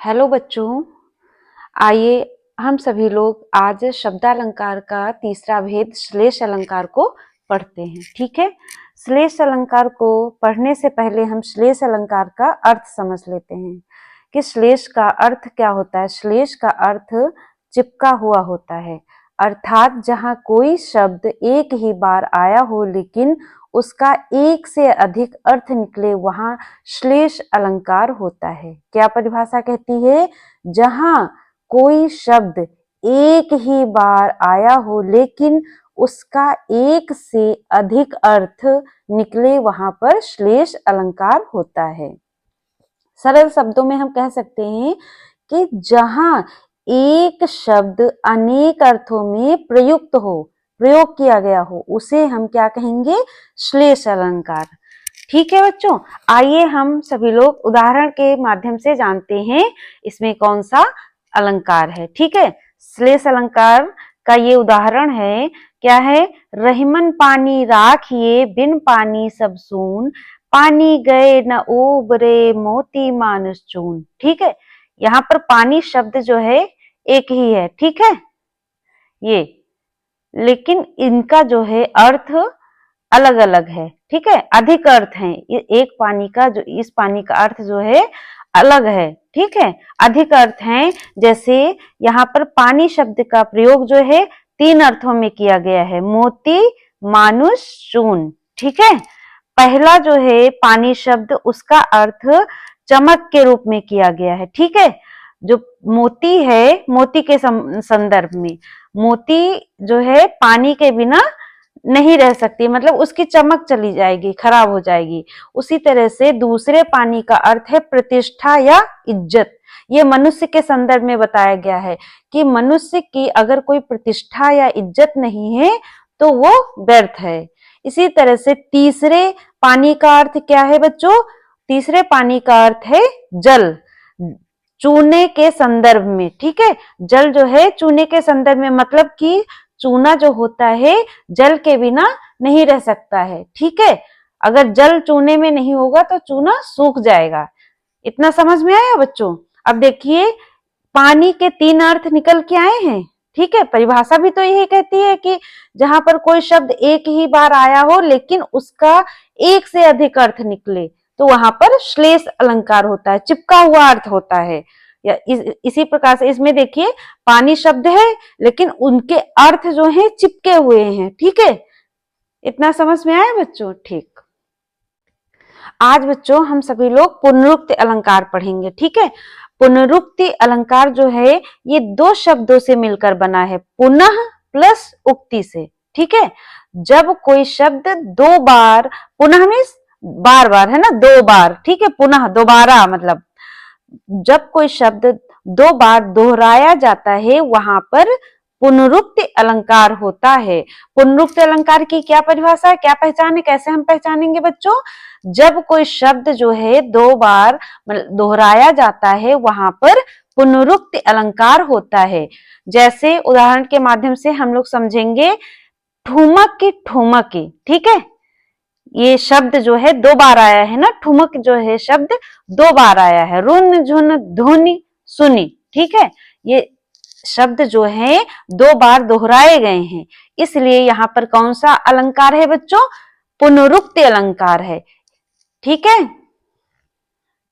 Hello बच्चों, आइए हम सभी लोग आज शब्दालंकार का तीसरा भेद श्लेष अलंकार को पढ़ते हैं। ठीक है, श्लेष अलंकार को पढ़ने से पहले हम श्लेष अलंकार का अर्थ समझ लेते हैं कि श्लेष का अर्थ क्या होता है। श्लेष का अर्थ चिपका हुआ होता है, अर्थात जहाँ कोई शब्द एक ही बार आया हो लेकिन उसका एक से अधिक अर्थ निकले, वहां श्लेष अलंकार होता है। क्या परिभाषा कहती है? जहां कोई शब्द एक ही बार आया हो लेकिन उसका एक से अधिक अर्थ निकले, वहां पर श्लेष अलंकार होता है। सरल शब्दों में हम कह सकते हैं कि जहां एक शब्द अनेक अर्थों में प्रयोग किया गया हो, उसे हम क्या कहेंगे? श्लेष अलंकार। ठीक है बच्चों, आइए हम सभी लोग उदाहरण के माध्यम से जानते हैं इसमें कौन सा अलंकार है। ठीक है, श्लेष अलंकार का ये उदाहरण है। क्या है? रहीमन पानी राखिए बिन पानी सब सून, पानी गए न उबरे मोती मानुष चून। ठीक है, यहाँ पर पानी शब्द जो है एक ही है। ठीक है, ये लेकिन इनका जो है अर्थ अलग अलग है। ठीक है, अधिक अर्थ है। एक पानी का जो इस पानी का अर्थ जो है अलग है। ठीक है, अधिक अर्थ है। जैसे यहाँ पर पानी शब्द का प्रयोग जो है तीन अर्थों में किया गया है, मोती मानुष चून। ठीक है, पहला जो है पानी शब्द, उसका अर्थ चमक के रूप में किया गया है। ठीक है, जो मोती है, मोती के संदर्भ में, मोती जो है पानी के बिना नहीं रह सकती, मतलब उसकी चमक चली जाएगी, खराब हो जाएगी। उसी तरह से दूसरे पानी का अर्थ है प्रतिष्ठा या इज्जत। ये मनुष्य के संदर्भ में बताया गया है कि मनुष्य की अगर कोई प्रतिष्ठा या इज्जत नहीं है तो वो व्यर्थ है। इसी तरह से तीसरे पानी का अर्थ क्या है बच्चों? तीसरे पानी का अर्थ है जल, चूने के संदर्भ में। ठीक है, जल जो है चूने के संदर्भ में, मतलब कि चूना जो होता है जल के बिना नहीं रह सकता है। ठीक है, अगर जल चूने में नहीं होगा तो चूना सूख जाएगा। इतना समझ में आया बच्चों? अब देखिए, पानी के तीन अर्थ निकल के आए हैं। ठीक है, परिभाषा भी तो यही कहती है कि जहां पर कोई शब्द एक ही बार आया हो लेकिन उसका एक से अधिक अर्थ निकले, तो वहां पर श्लेष अलंकार होता है, चिपका हुआ अर्थ होता है। या इसी प्रकार से इसमें देखिए, पानी शब्द है लेकिन उनके अर्थ जो है चिपके हुए हैं। ठीक है, इतना समझ में आया बच्चों? ठीक, आज बच्चों हम सभी लोग पुनरुक्ति अलंकार पढ़ेंगे। ठीक है, पुनरुक्ति अलंकार जो है ये दो शब्दों से मिलकर बना है, पुनः प्लस उक्ति से। ठीक है, जब कोई शब्द दो बार, पुनः मीन्स बार बार, है ना, दो बार। ठीक है, पुनः दोबारा, मतलब जब कोई शब्द दो बार दोहराया जाता है वहां पर पुनरुक्ति अलंकार होता है। पुनरुक्ति अलंकार की क्या परिभाषा है, क्या पहचान है, कैसे हम पहचानेंगे बच्चों? जब कोई शब्द जो है दो बार दोहराया जाता है वहां पर पुनरुक्ति अलंकार होता है। जैसे उदाहरण के माध्यम से हम लोग समझेंगे, ठुमक की ठुमकी। ठीक है, ये शब्द जो है दो बार आया है ना, ठुमक जो है शब्द दो बार आया है। रुन झुन धुनी सुनी। ठीक है, ये शब्द जो है दो बार दोहराए गए हैं, इसलिए यहाँ पर कौन सा अलंकार है बच्चों? पुनरुक्ति अलंकार है। ठीक है,